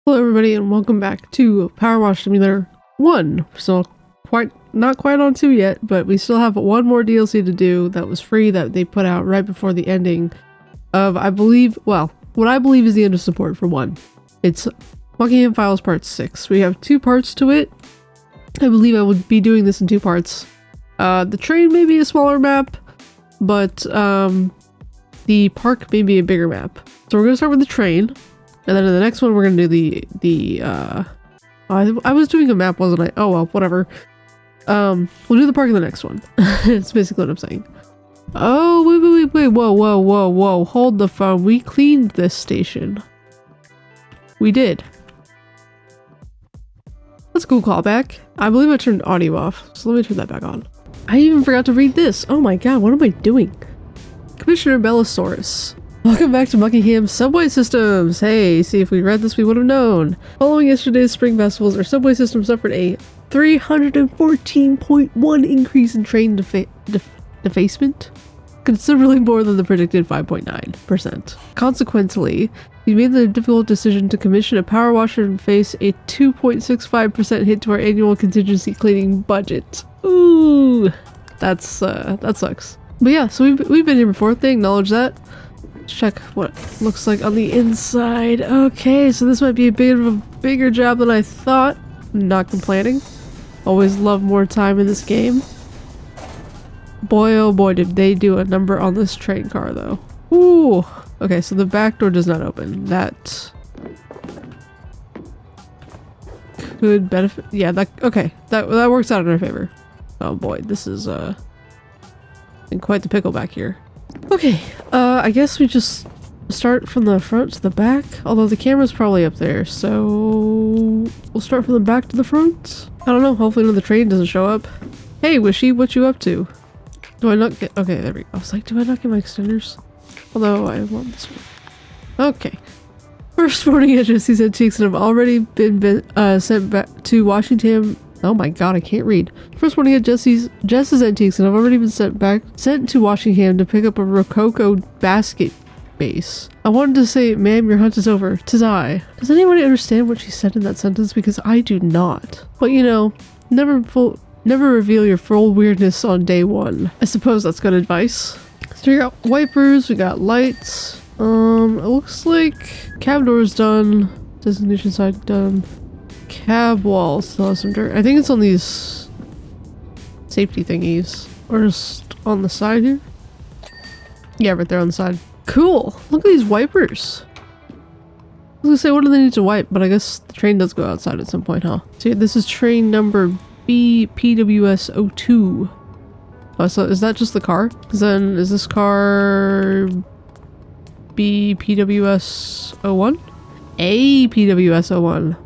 Hello everybody and welcome back to Powerwash Simulator 1. So not quite on 2 yet, but we still have one more DLC to do that was free that they put out right before the ending of, I believe, well, what I believe is the end of support for 1. It's Muckingham Files Part 6. We have 2 parts to it. I believe I would be doing this in 2 parts. The train may be a smaller map, but the park may be a bigger map. So we're going to start with the train. And then in the next one, we're gonna do I was doing a map, wasn't I? Oh well, whatever. We'll do the park in the next one. It's basically what I'm saying. Oh, wait, whoa, hold the phone. We cleaned this station. We did. That's a cool callback. I believe I turned audio off, so let me turn that back on. I even forgot to read this. Oh my god, what am I doing? Commissioner Bellosaurus. Welcome back to Muckingham Subway Systems! Hey, see if we read this we would have known. Following yesterday's spring festivals, our subway system suffered a 314.1 increase in train defacement, considerably more than the predicted 5.9%. Consequently, we made the difficult decision to commission a power washer and face a 2.65% hit to our annual contingency cleaning budget. Ooh, that sucks. But yeah, so we've been here before. They acknowledge that. Check what it looks like on the inside. Okay, so this might be a bit of a bigger job than I thought. Not complaining. Always love more time in this game. Boy, oh boy, did they do a number on this train car, though. Ooh. Okay, so the back door does not open. That could benefit. Yeah, okay. That works out in our favor. Oh boy, this is in quite the pickle back here. Okay, I guess we just start from the front to the back, although the camera's probably up there, so we'll start from the back to the front. I don't know, hopefully the train doesn't show up. Hey, Wishy, what you up to? Do I not get— okay, there we go. I was like, do I not get my extenders? Although I want this one. Okay. First morning at Jesse's Antiques and have already been sent back to Washington. Oh my god, I can't read. First morning at Jess's Antiques and I've already been sent to Washington to pick up a Rococo basket base. I wanted to say, ma'am, your hunt is over. 'Tis I. Does anybody understand what she said in that sentence? Because I do not. But you know, never reveal your full weirdness on day 1. I suppose that's good advice. So we got wipers, we got lights. It looks like cab door's done. Designation side done. Cab wall still has some dirt. I think it's on these safety thingies. Or just on the side here. Yeah, right there on the side. Cool! Look at these wipers! I was gonna say, what do they need to wipe? But I guess the train does go outside at some point, huh? So yeah, this is train number BPWS02. Oh, so is that just the car? Because then, is this car BPWS01? APWS01.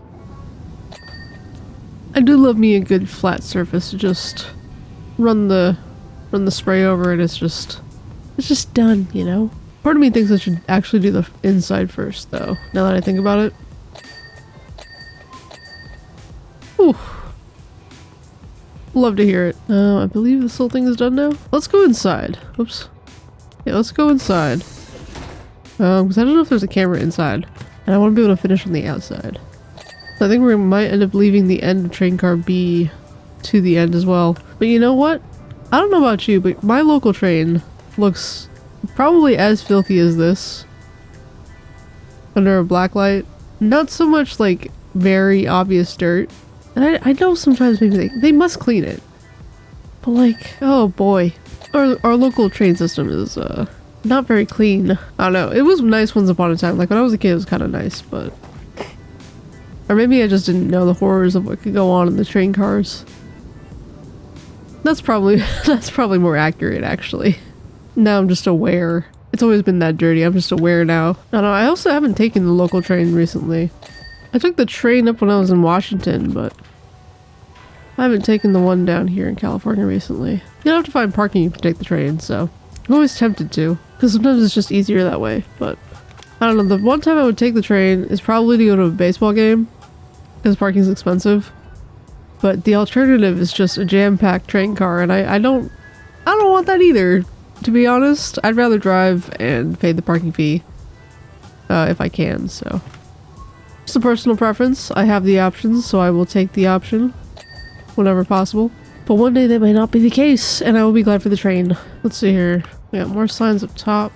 I do love me a good flat surface to just run the spray over and it's just done, you know? Part of me thinks I should actually do the inside first though, now that I think about it. Whew. Love to hear it. I believe this whole thing is done now. Let's go inside. Oops. Yeah, let's go inside. Because I don't know if there's a camera inside. And I want to be able to finish on the outside. So I think we might end up leaving the end of train car B to the end as well. But you know what? I don't know about you, but my local train looks probably as filthy as this. Under a black light. Not so much like very obvious dirt. And I know sometimes maybe they must clean it. But like, oh boy. Our local train system is not very clean. I don't know. It was nice once upon a time. Like when I was a kid it was kind of nice, but... or maybe I just didn't know the horrors of what could go on in the train cars. That's probably more accurate, actually. Now I'm just aware. It's always been that dirty. I'm just aware now. I don't know. I also haven't taken the local train recently. I took the train up when I was in Washington, but I haven't taken the one down here in California recently. You don't have to find parking if you take the train, so I'm always tempted to, because sometimes it's just easier that way, but I don't know. The one time I would take the train is probably to go to a baseball game, because parking's expensive. But the alternative is just a jam-packed train car, and I don't want that either, to be honest. I'd rather drive and pay the parking fee if I can, so It's a personal preference. I have the options, so I will take the option whenever possible. But one day that may not be the case, and I will be glad for the train. Let's see here. We got more signs up top.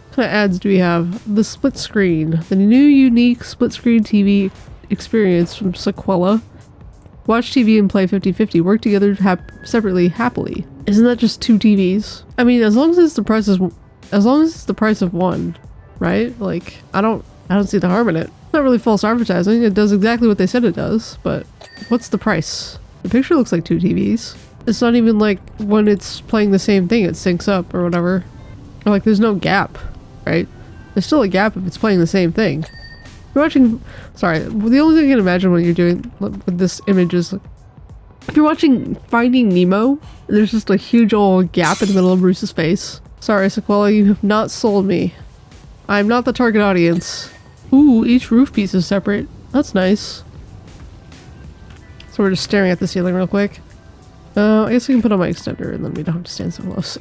What kind of ads do we have? The split screen. The new unique split screen TV experience from Sequela. Watch TV and play 50-50. Work together separately happily. Isn't that just 2 TVs? I mean, as long as it's the price of one, right? Like, I don't see the harm in it. It's not really false advertising. It does exactly what they said it does, but what's the price? The picture looks like 2 TVs. It's not even like when it's playing the same thing, it syncs up or whatever. Or like there's no gap, right? There's still a gap if it's playing the same thing. You're watching, sorry, the only thing I can imagine what you're doing with this image is like, if you're watching Finding Nemo, there's just a huge old gap in the middle of Bruce's face. Sorry, Sequela, you have not sold me. I'm not the target audience. Ooh, each roof piece is separate. That's nice. So we're just staring at the ceiling real quick. I guess we can put on my extender and then we don't have to stand so close.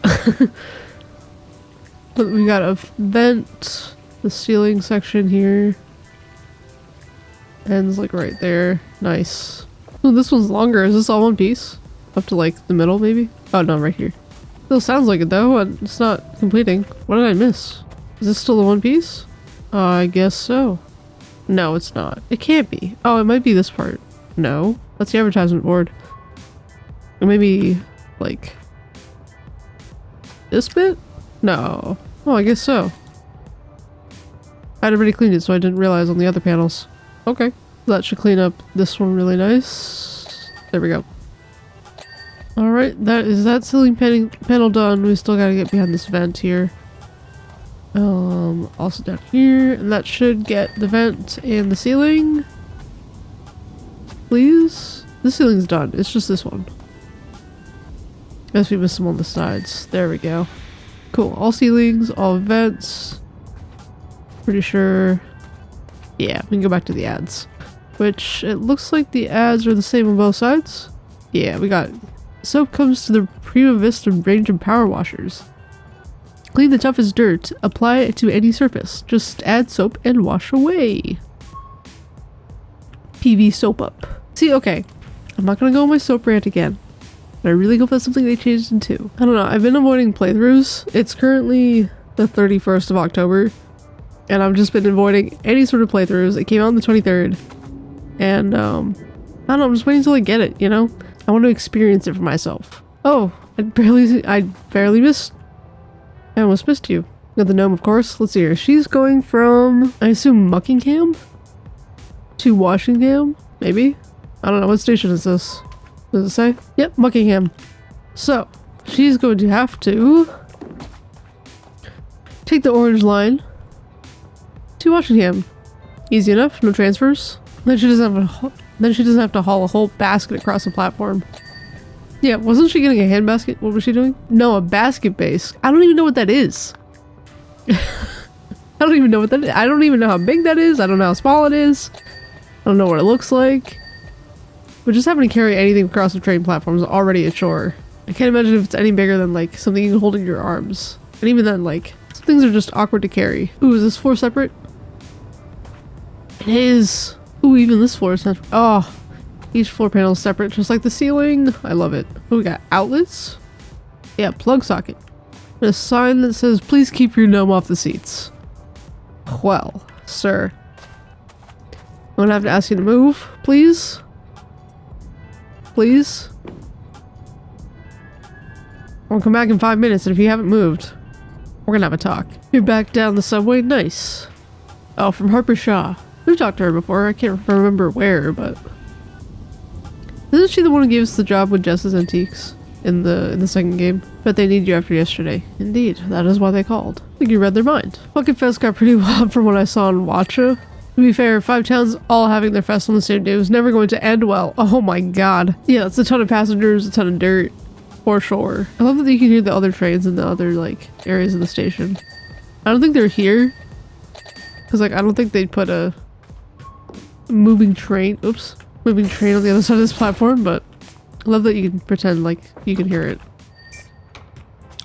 But we got a vent, the ceiling section here. Ends like right there. Nice. Oh, this one's longer. Is this all one piece? Up to like the middle maybe? Oh no, right here. Still sounds like it though, and it's not completing. What did I miss? Is this still the one piece? I guess so. No, it's not. It can't be. Oh, it might be this part. No. That's the advertisement board. Or maybe, like, this bit? No. Oh, I guess so. I'd already cleaned it, so I didn't realize on the other panels. Okay. That should clean up this one really nice. There we go. Alright, that ceiling panel done. We still gotta get behind this vent here. Also down here, and that should get the vent and the ceiling. Please? The ceiling's done. It's just this one. Guess we missed some on the sides. There we go. Cool. All ceilings, all vents. Pretty sure. Yeah, we can go back to the ads. Which, it looks like the ads are the same on both sides. Yeah, we got soap comes to the Prima Vista range of power washers. Clean the toughest dirt. Apply it to any surface. Just add soap and wash away. PV soap up. See, okay. I'm not gonna go on my soap rant again. But I really hope that's something they changed into. I don't know. I've been avoiding playthroughs. It's currently the 31st of October. And I've just been avoiding any sort of playthroughs. It came out on the 23rd. And, I don't know. I'm just waiting until I get it, you know? I want to experience it for myself. Oh, I barely missed. I almost missed you. Got the gnome, of course. Let's see here. She's going from, I assume, Muckingham to Washington, maybe? I don't know. What station is this? Does it say? Yep, Muckingham. So, she's going to have to take the orange line to Washington. Easy enough. No transfers. Then she doesn't have to haul a whole basket across the platform. Yeah, wasn't she getting a hand basket? What was she doing? No, a basket base. I don't even know what that is. I don't even know what that is. I don't even know how big that is. I don't know how small it is. I don't know what it looks like. But just having to carry anything across the train platform is already a chore. I can't imagine if it's any bigger than like something you can hold in your arms. And even then, like, some things are just awkward to carry. Ooh, is this floor separate? It is. Ooh, even this floor is separate. Oh, each floor panel is separate, just like the ceiling. I love it. Oh, we got outlets. Yeah, plug socket. And a sign that says, please keep your gnome off the seats. Well, sir. I'm gonna have to ask you to move, please. Please. I'll come back in 5 minutes, and if you haven't moved, we're gonna have a talk. You're back down the subway? Nice. Oh, from Harper Shaw. We've talked to her before. I can't remember where, but... Isn't she the one who gave us the job with Jess's Antiques in the second game? But they need you after yesterday. Indeed, that is why they called. I think you read their mind. Bucket Fest got pretty wild from what I saw in Watcha. To be fair, 5 towns all having their fest on the same day was never going to end well. Oh my god. Yeah, it's a ton of passengers, a ton of dirt. For sure. I love that you can hear the other trains in the other, like, areas of the station. I don't think they're here. Because, like, I don't think they'd put a moving train on the other side of this platform, but I love that you can pretend like you can hear it.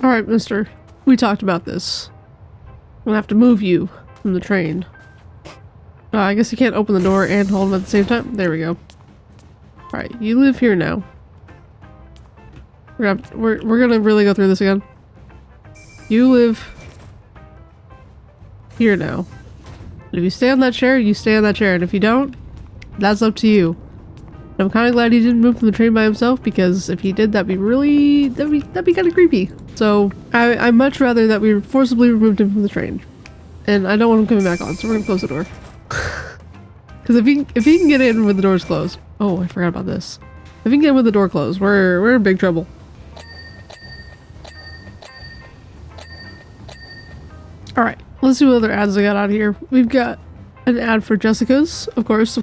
Alright, mister. We talked about this. I'm gonna have to move you from the train. I guess you can't open the door and hold them at the same time. There we go. Alright, you live here now. We're gonna really go through this again. You live here now. And if you stay on that chair, you stay on that chair. And if you don't, that's up to you. And I'm kind of glad he didn't move from the train by himself, because if he did, that'd be kind of creepy. So I'd much rather that we forcibly removed him from the train. And I don't want him coming back on, so we're gonna close the door. Because if he can get in with the doors closed. Oh, I forgot about this. If he can get in with the door closed, we're in big trouble. Alright, let's see what other ads I got out here. We've got an ad for Jessica's, of course.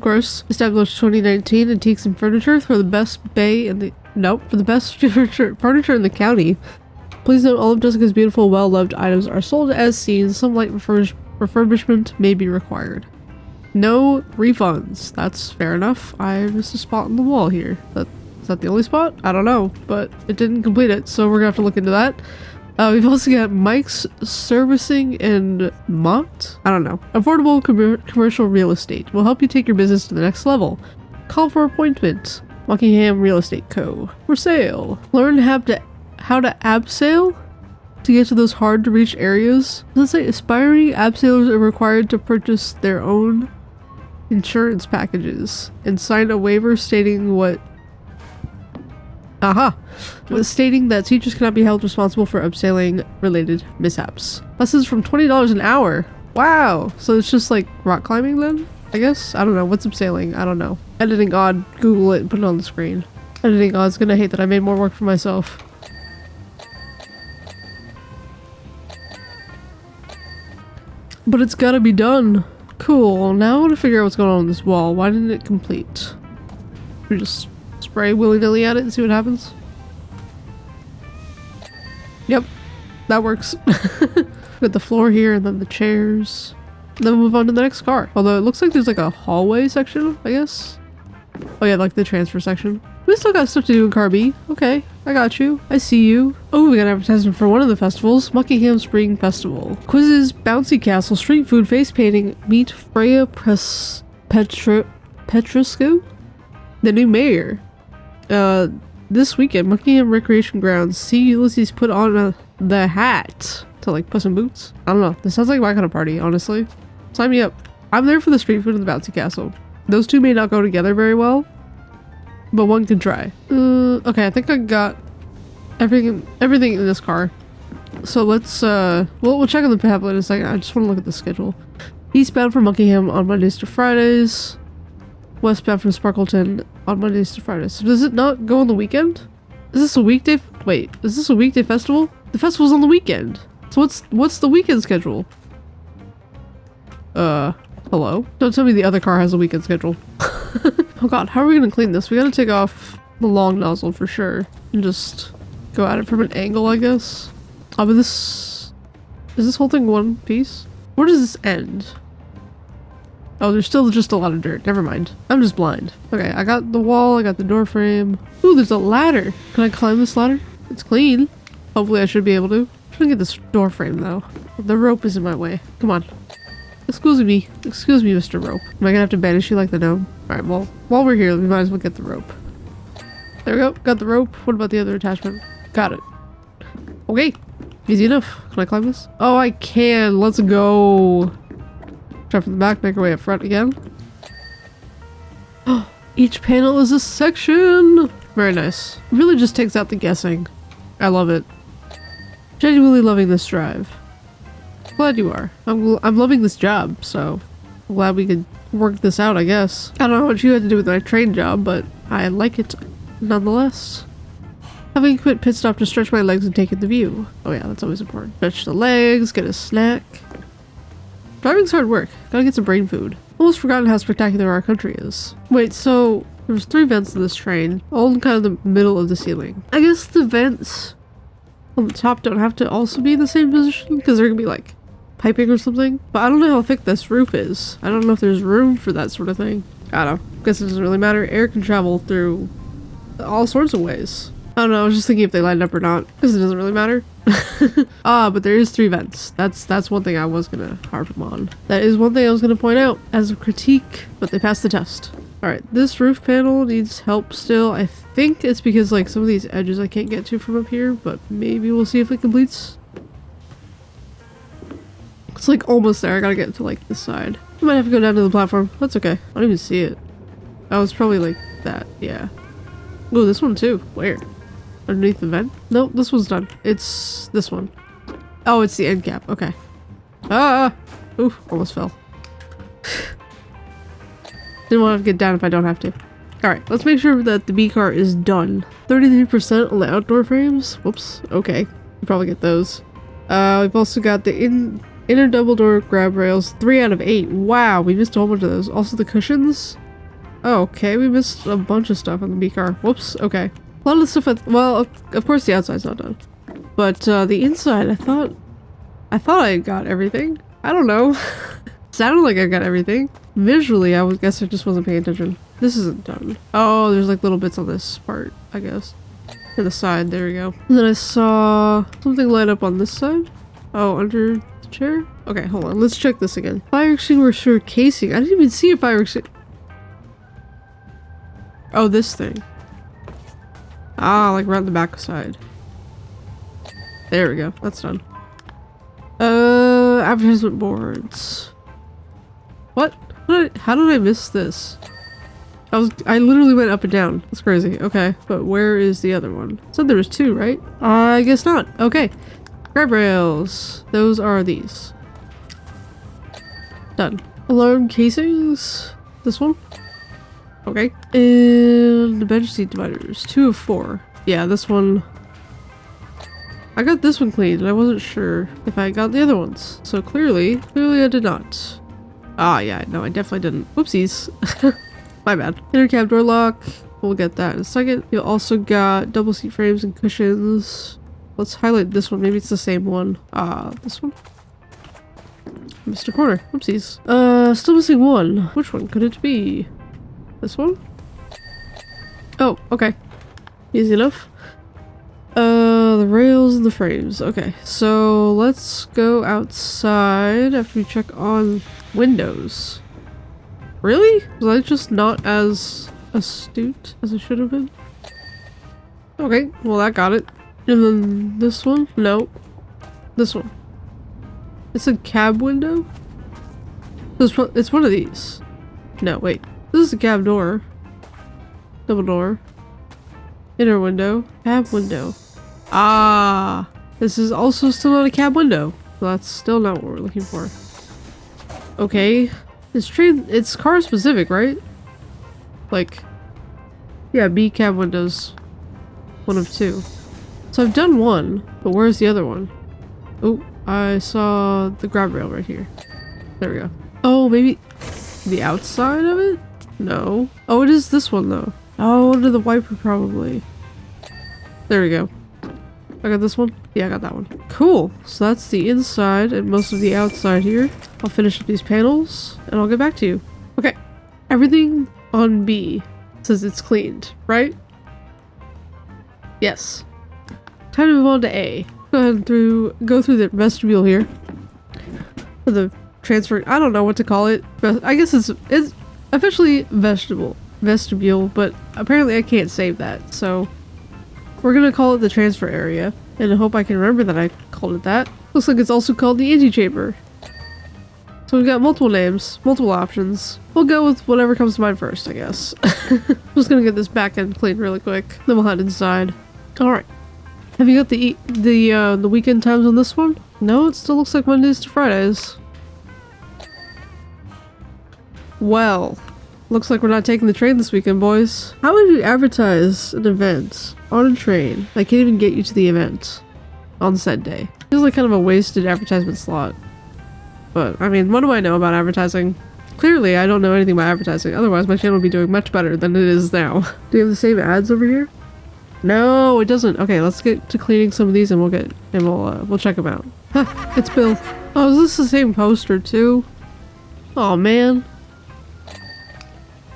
Established 2019, antiques and furniture for the best bay in the... Nope, for the best furniture in the county. Please note all of Jessica's beautiful, well-loved items are sold as seen. Some light refurbishment may be required. No refunds. That's fair enough. I missed a spot on the wall here. Is that the only spot? I don't know, but it didn't complete it, so we're gonna have to look into that. We've also got Mike's Servicing and Mont? I don't know. Affordable commercial real estate will help you take your business to the next level. Call for appointment. Muckingham Real Estate Co. For sale. Learn how to abseil to get to those hard to reach areas. Let's say aspiring abseilers are required to purchase their own insurance packages and sign a waiver stating stating that teachers cannot be held responsible for abseiling related mishaps. Lessons from $20 an hour. Wow. So it's just like rock climbing then? I guess? I don't know. What's abseiling? I don't know. Editing odd. Google it and put it on the screen. Editing odd's gonna hate that I made more work for myself. But it's gotta be done. Cool. Now I want to figure out what's going on this wall. Why didn't it complete? We just spray willy-nilly at it and see what happens. Yep, that works. Got the floor here and then the chairs. And then we'll move on to the next car. Although it looks like there's like a hallway section, I guess. Oh yeah, like the transfer section. We still got stuff to do in car B. Okay, I got you. I see you. Oh, we got an advertisement for one of the festivals. Muckingham Spring Festival. Quizzes, bouncy castle, street food, face painting, meet Freya Petrescu, the new mayor. This weekend, Muckingham Recreation Grounds. See Ulysses put on the hat to like Puss in Boots. I don't know. This sounds like my kind of party, honestly. Sign me up. I'm there for the street food and the bouncy castle. Those two may not go together very well, but one can try. Okay, I think I got everything in this car. So let's we'll check on the pamphlet in a second. I just want to look at the schedule. Eastbound from Muckingham on Mondays to Fridays. Westbound from Sparkleton on Mondays to Fridays. So does it not go on the weekend? Is this a weekday? Wait, is this a weekday festival? The festival's on the weekend. So what's the weekend schedule? Hello? Don't tell me the other car has a weekend schedule. Oh god, how are we gonna clean this? We gotta take off the long nozzle for sure. And just go at it from an angle, I guess. Oh, but is this whole thing one piece? Where does this end? Oh, there's still just a lot of dirt. Never mind. I'm just blind. Okay, I got the wall, I got the door frame. Ooh, there's a ladder. Can I climb this ladder? It's clean. Hopefully I should be able to. I'm trying to get this door frame though. The rope is in my way. Come on. Excuse me, Mr. Rope. Am I gonna have to banish you like the gnome? Alright, well, while we're here, we might as well get the rope. There we go, got the rope. What about the other attachment? Got it. Okay, easy enough. Can I climb this? Oh, I can. Let's go. Start from the back, make our way up front again. Each panel is a section. Very nice. Really just takes out the guessing. I love it. Genuinely loving this drive. Glad you are. I'm loving this job, so I'm glad we could work this out, I guess. I don't know what you had to do with my train job, but I like it nonetheless. Having a quick pit stop to stretch my legs and take in the view. Oh yeah, that's always important. Stretch the legs, get a snack. Driving's hard work. Gotta get some brain food. Almost forgotten how spectacular our country is. Wait, so there's 3 vents in this train, all in kind of the middle of the ceiling. I guess the vents on the top don't have to also be in the same position because they're gonna be like piping or something. But I don't know how thick this roof is. I don't know if there's room for that sort of thing. I don't know. Guess it doesn't really matter. Air can travel through all sorts of ways. I don't know, I was just thinking if they lined up or not, because it doesn't really matter. But there is 3 vents. That's one thing I was gonna harp them on. That is one thing I was gonna point out as a critique, but they passed the test. Alright, this roof panel needs help still. I think it's because like some of these edges I can't get to from up here, but maybe we'll see if it completes. It's like almost there. I gotta get to like this side. I might have to go down to the platform. That's okay. I don't even see it. Oh, it's probably like that. Yeah. Oh, this one too. Where? Underneath the vent? Nope, this one's done. It's this one. Oh, it's the end cap. Okay. Ah! Oof, almost fell. Didn't want to get down if I don't have to. Alright, let's make sure that the B car is done. 33% on the outdoor frames. Whoops. Okay. We'll probably get those. We've also got the inner double door grab rails. 3 out of 8. Wow, we missed a whole bunch of those. Also the cushions. Oh, okay, we missed a bunch of stuff on the B car. Whoops. Okay. A lot of the stuff, well, of course the outside's not done. But the inside, I thought I got everything. I don't know. Sounded like I got everything. Visually, I would guess I just wasn't paying attention. This isn't done. Oh, there's like little bits on this part, I guess. To the side, there we go. And then I saw something light up on this side. Oh, under the chair? Okay, hold on. Let's check this again. Fire extinguisher casing. I didn't even see a fire extinguisher. Oh, this thing. Ah, like around the back side. There we go. That's done. Advertisement boards. What? How did I miss this? I literally went up and down. That's crazy. Okay, but where is the other one? Said there was 2, right? I guess not. Okay. Grab rails. Those are these. Done. Alarm casings. This one. Okay. And the bench seat dividers. 2 of 4. Yeah, this one. I got this one cleaned and I wasn't sure if I got the other ones. So clearly I did not. Ah, yeah, no, I definitely didn't. Whoopsies. My bad. Inner cab door lock. We'll get that in a second. You also got double seat frames and cushions. Let's highlight this one. Maybe it's the same one. This one? Mr. Corner. Whoopsies. Still missing one. Which one could it be? This one? Oh, okay. Easy enough. The rails and the frames. Okay, so let's go outside after we check on windows. Really? Was I just not as astute as I should have been? Okay, well that got it. And then this one? No. This one. It's a cab window? It's one of these. No, wait. This is a cab door. Double door. Inner window. Cab window. Ah! This is also still not a cab window. So that's still not what we're looking for. Okay. It's car specific, right? Like, yeah, B cab windows. 1 of 2. So I've done 1, but where's the other one? Oh, I saw the grab rail right here. There we go. Oh, maybe the outside of it? No. Oh, it is this one though. Oh, under the wiper probably. There we go. I got this one? Yeah, I got that one. Cool. So that's the inside and most of the outside here. I'll finish up these panels and I'll get back to you. Okay. Everything on B says it's cleaned, right? Yes. Time to move on to A. Go ahead and go through the vestibule here. For the transfer, I don't know what to call it. But I guess it's officially vestibule, but apparently I can't save that, so we're gonna call it the transfer area, and I hope I can remember that I called it that. Looks like it's also called the antechamber. So we've got multiple names, multiple options. We'll go with whatever comes to mind first, I guess. I'm just gonna get this back end cleaned really quick, then we'll head inside. Alright. Have you got the weekend times on this one? No, it still looks like Mondays to Fridays. Well, looks like we're not taking the train this weekend, boys. How would you advertise an event on a train that can't even get you to the event on said day? Feels like kind of a wasted advertisement slot. But, I mean, what do I know about advertising? Clearly, I don't know anything about advertising. Otherwise, my channel would be doing much better than it is now. Do you have the same ads over here? No, it doesn't. Okay, let's get to cleaning some of these and we'll check them out. Huh, it's Bill. Oh, is this the same poster too? Oh man.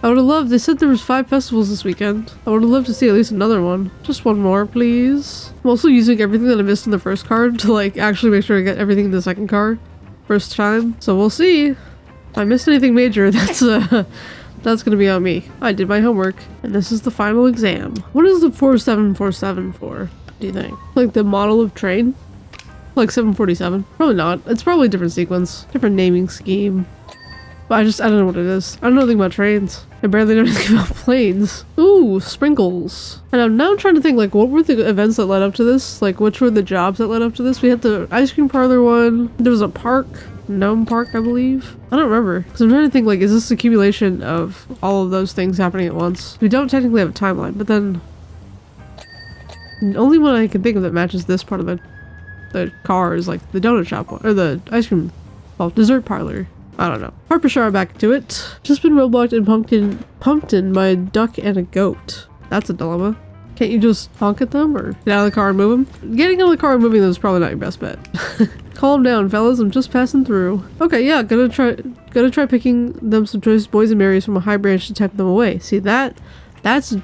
I would have loved, they said there was 5 festivals this weekend. I would have loved to see at least another one. Just one more, please. I'm also using everything that I missed in the first card to like actually make sure I get everything in the second card. First time. So we'll see. If I missed anything major, that's gonna be on me. I did my homework. And this is the final exam. What is the 4747 for, do you think? Like the model of train? Like 747? Probably not. It's probably a different sequence. Different naming scheme. But I don't know what it is. I don't know anything about trains. I barely know anything about planes. Ooh, sprinkles. And now I'm trying to think, like, what were the events that led up to this? Like, which were the jobs that led up to this? We had the ice cream parlor one. There was a park. Gnome Park, I believe. I don't remember. Because I'm trying to think, like, is this accumulation of all of those things happening at once? We don't technically have a timeline, but then... the only one I can think of that matches this part of the car is, like, the donut shop one. Or the ice cream... well, dessert parlor. I don't know. Harpershire back to it. Just been roadblocked and pumped in by a duck and a goat. That's a dilemma. Can't you just honk at them or get out of the car and move them? Getting out of the car and moving them is probably not your best bet. Calm down, fellas. I'm just passing through. Okay, yeah, gonna try picking them some choice boys and berries from a high branch to tempt them away. See that's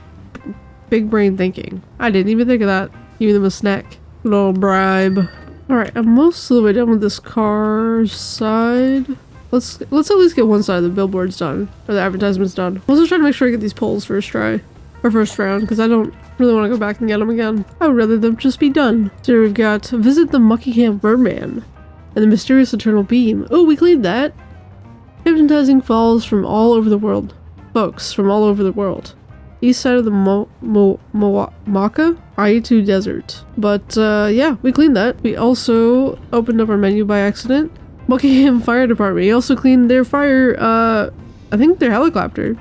big brain thinking. I didn't even think of that. Giving them a snack. Little bribe. Alright, I'm most of the way done with this car side. Let's at least get one side of the billboards done, or the advertisements done. I'm also trying to make sure I get these polls first try, or first round, because I don't really want to go back and get them again. I would rather them just be done. So here we've got visit the Muckingham Merman and the mysterious eternal beam. Oh, we cleaned that. Hypnotizing falls from all over the world. Folks from all over the world. East side of the Maca I-2 desert. But yeah, we cleaned that. We also opened up our menu by accident. Muckingham Fire Department. He also cleaned their fire, I think their helicopter.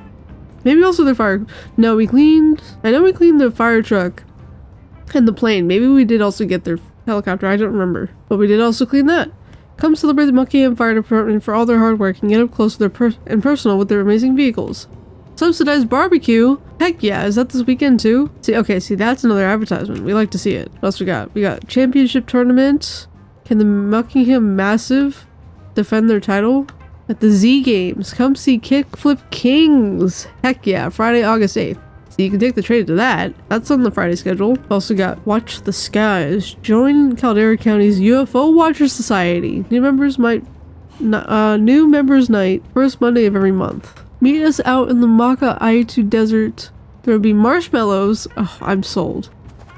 Maybe also their fire. No, I know we cleaned the fire truck and the plane. Maybe we did also get their helicopter. I don't remember. But we did also clean that. Come celebrate the Muckingham Fire Department for all their hard work and get up close to and personal with their amazing vehicles. Subsidized barbecue? Heck yeah, is that this weekend too? See, that's another advertisement. We like to see it. What else we got? We got championship tournament. Can the Muckingham Massive defend their title at the Z Games? Come see Kickflip Kings. Heck yeah, Friday, August 8th. So you can take the train to that. That's on the Friday schedule. Also got Watch the Skies. Join Caldera County's UFO Watcher Society. New members night, first Monday of every month. Meet us out in the Maca I-2 desert. There will be marshmallows. Oh, I'm sold.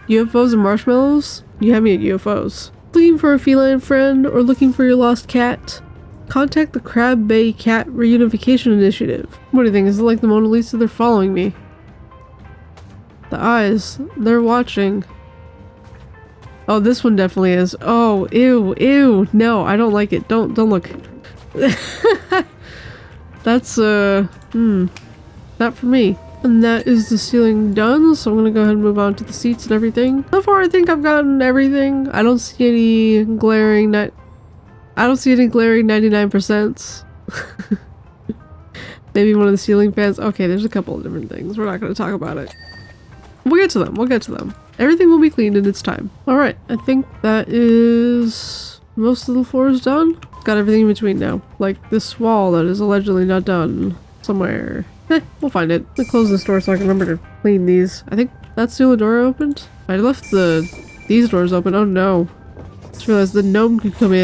UFOs and marshmallows? You have me at UFOs. Looking for a feline friend or looking for your lost cat? Contact the Crab Bay Cat Reunification Initiative. What do you think? Is it like the Mona Lisa? They're following me. The eyes. They're watching. Oh, this one definitely is. Oh, ew, ew. No, I don't like it. Don't look. That's, not for me. And that is the ceiling done, so I'm gonna go ahead and move on to the seats and everything. So far, I think I've gotten everything. I don't see any glaring 99%. Maybe one of the ceiling fans. Okay, there's a couple of different things. We're not gonna talk about it. We'll get to them. Everything will be cleaned in its time. Alright, I think that is most of the floors done. Got everything in between now. Like this wall that is allegedly not done somewhere. We'll find it. Let me close this door so I can remember to clean these. I think that's the only door I opened. I left these doors open. Oh no. Just realized the gnome could come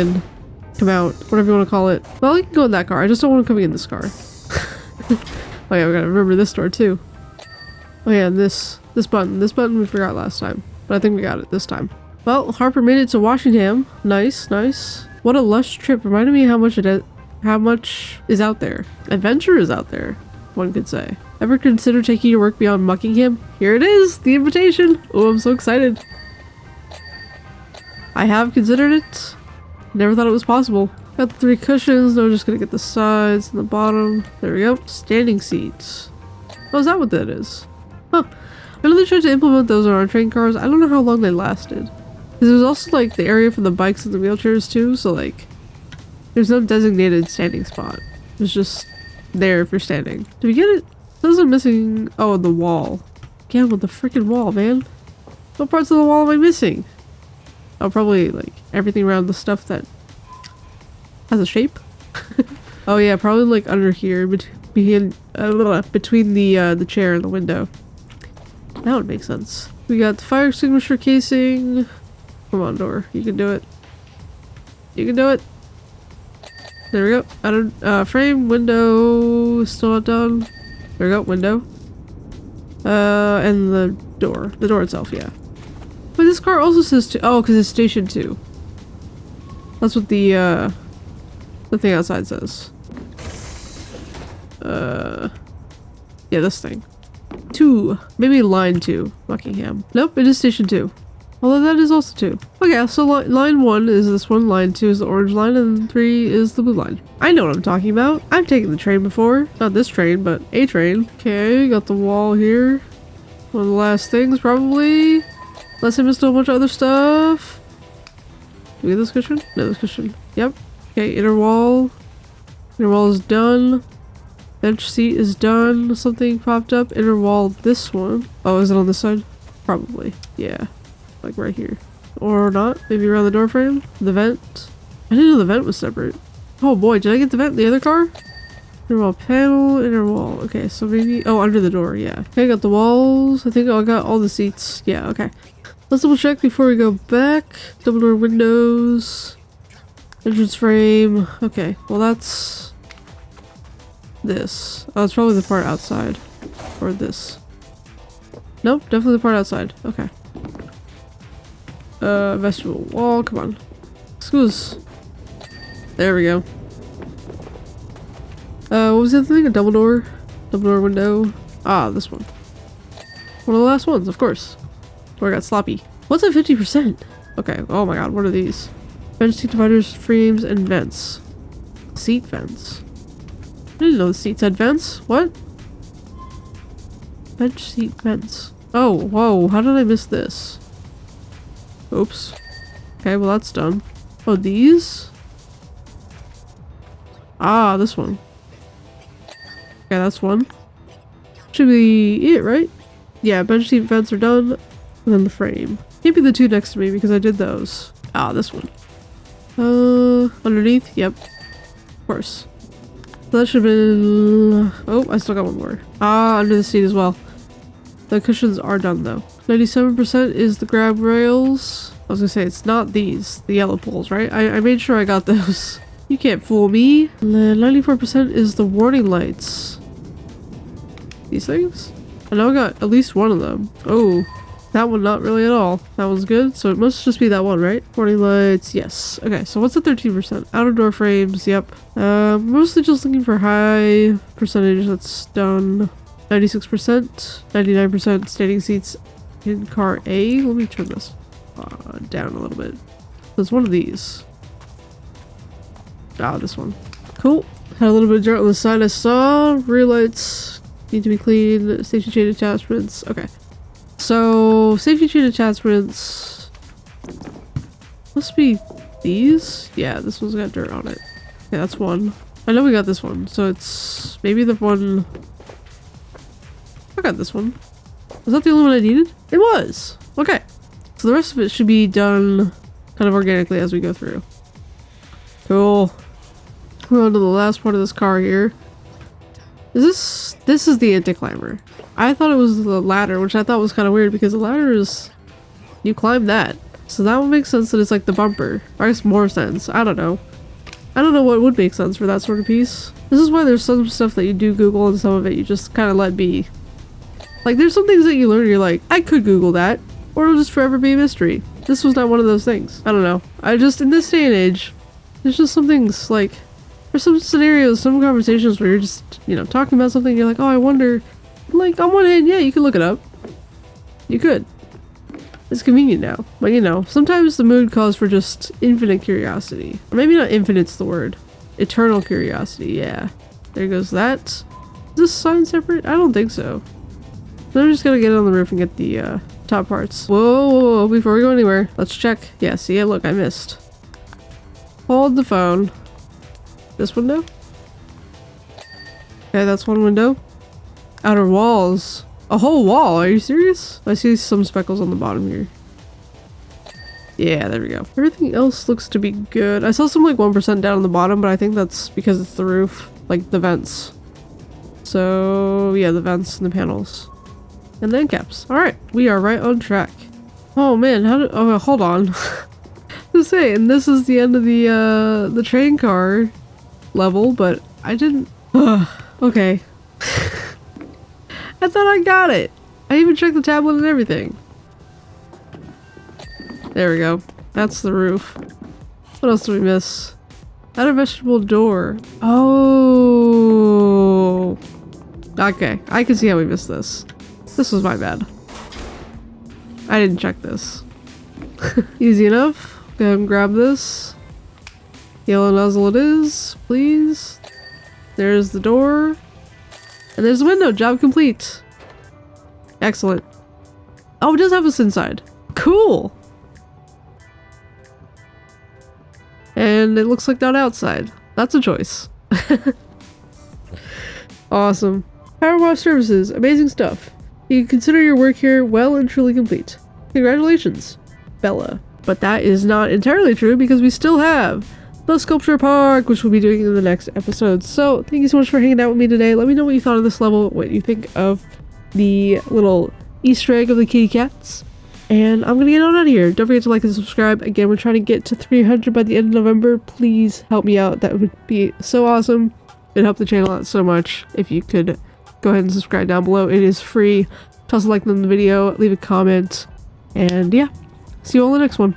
out, whatever you want to call it. Well, he can go in that car. I just don't want him coming in this car. Oh yeah, we gotta remember this door too. Oh yeah, and this button. This button we forgot last time. But I think we got it this time. Well, Harper made it to Washington. Nice, nice. What a lush trip. Reminded me how much is out there. Adventure is out there, one could say. Ever consider taking your work beyond Muckingham? Here it is, the invitation. Oh, I'm so excited. I have considered it. Never thought it was possible. Got the 3 cushions. Now we're just gonna get the sides and the bottom. There we go. Standing seats. Oh, is that what that is? Huh. I know they tried to implement those on our train cars. I don't know how long they lasted. Because there's also like the area for the bikes and the wheelchairs too, so like there's no designated standing spot. It's just there if you're standing. Do we get it? Those are missing. Oh, the wall. Again with the freaking wall, man. What parts of the wall am I missing? Oh, probably like everything around the stuff that has a shape. Oh yeah, probably like under here between the chair and the window. That would make sense. We got the fire extinguisher casing. Come on, door. You can do it. You can do it. There we go. I don't, frame, window, still not done. There we go, window. And the door. The door itself, yeah. But this car also says oh, because it's station 2. That's what the thing outside says. Yeah, this thing. 2. Maybe line 2, Muckingham. Nope, it is station 2. Although that is also 2. Okay, so line 1 is this one, line 2 is the orange line, and 3 is the blue line. I know what I'm talking about. I've taken the train before. Not this train, but a train. Okay, got the wall here. One of the last things, probably. Unless I missed a whole bunch of other stuff. Do we get this cushion? No, this cushion. Yep. Okay, inner wall. Inner wall is done. Bench seat is done. Something popped up. Inner wall, this one. Oh, is it on this side? Probably. Yeah. Like right here. Or not. Maybe around the door frame. The vent. I didn't know the vent was separate. Oh boy, did I get the vent in the other car? Inner wall panel, inner wall. Okay, so maybe... Oh, under the door, yeah. Okay, I got the walls. I think I got all the seats. Yeah, okay. Let's double check before we go back. Double door windows. Entrance frame. Okay, well that's... this. Oh, it's probably the part outside. Or this. Nope, definitely the part outside. Okay. Vestibule wall, come on. Excuse. There we go. What was the other thing? A double door? Double door window? Ah, this one. One of the last ones, of course. Where I got sloppy. What's at 50%? Okay, oh my god, what are these? Bench seat dividers, frames, and vents. Seat vents. I didn't know the seats had vents. What? Bench seat vents. Oh, whoa, how did I miss this? Oops. Okay, well that's done. Oh, these? Ah, this one. Okay, that's one. Should be it, right? Yeah, bench seat vents are done. And then the frame. Can't be the two next to me because I did those. Ah, this one. Underneath? Yep. Of course. So that should have been... Oh, I still got one more. Ah, under the seat as well. The cushions are done though. 97% is the grab rails. I was gonna say, it's not these. The yellow poles, right? I made sure I got those. You can't fool me. 94% is the warning lights. These things? I know I got at least one of them. Oh, that one not really at all. That one's good. So it must just be that one, right? Warning lights, yes. Okay, so what's the 13%? Outer door frames, yep. Mostly just looking for high percentage that's done. 96%, 99% standing seats in car A. Let me turn this down a little bit. There's one of these. Ah, this one. Cool. Had a little bit of dirt on the side I saw. Rear lights need to be cleaned. Safety chain attachments. Okay. So, safety chain attachments must be these? Yeah, this one's got dirt on it. Yeah, that's one. I know we got this one, so it's maybe the one... I got this one. Was that the only one I needed? It was! Okay. So the rest of it should be done kind of organically as we go through. Cool. We're on to the last part of this car here. This is the anti-climber. I thought it was the ladder, which I thought was kind of weird because the ladder is... you climb that. So that would make sense that it's like the bumper. Or I guess more sense. I don't know. I don't know what would make sense for that sort of piece. This is why there's some stuff that you do Google and some of it you just kind of let be. Like there's some things that you learn and you're like, I could Google that. Or it'll just forever be a mystery. This was not one of those things. I don't know. I just, in this day and age, there's just some things like... there's some scenarios, some conversations where you're just, you know, talking about something and you're like, oh, I wonder... like, on one hand, yeah, you could look it up. You could. It's convenient now. But, you know, sometimes the mood calls for just infinite curiosity. Or maybe not infinite's the word. Eternal curiosity, yeah. There goes that. Is this sign separate? I don't think so. So I'm just gonna get on the roof and get the, top parts. Whoa, whoa, whoa, before we go anywhere, let's check. Yeah, see it? Look, I missed. Hold the phone. This window? Okay, that's one window. Outer walls. A whole wall, are you serious? I see some speckles on the bottom here. Yeah, there we go. Everything else looks to be good. I saw some like 1% down on the bottom, but I think that's because it's the roof. Like the vents. So yeah, the vents and the panels. And the end caps. Alright, we are right on track. Oh man, oh, hold on. Just saying, this is the end of the train car level, but I didn't... okay. I thought I got it! I even checked the tablet and everything. There we go. That's the roof. What else did we miss? Add a vegetable door. Oh. Okay, I can see how we missed this. This was my bad. I didn't check this. Easy enough. Go ahead and grab this. Yellow nozzle it is, please. There's the door. And there's the window. Job complete. Excellent. Oh, it does have us inside. Cool. And it looks like not outside. That's a choice. Awesome. Powerwash services. Amazing stuff. You can consider your work here well and truly complete. Congratulations, Bella. But that is not entirely true because we still have the sculpture park, which we'll be doing in the next episode. So thank you so much for hanging out with me today. Let me know what you thought of this level, what you think of the little Easter egg of the kitty cats. And I'm gonna get on out of here. Don't forget to like and subscribe. Again, we're trying to get to 300 by the end of November. Please help me out. That would be so awesome. It'd help the channel out so much if you could go ahead and subscribe down below. It is free. Toss a like on the video, leave a comment, and yeah, see you all in the next one.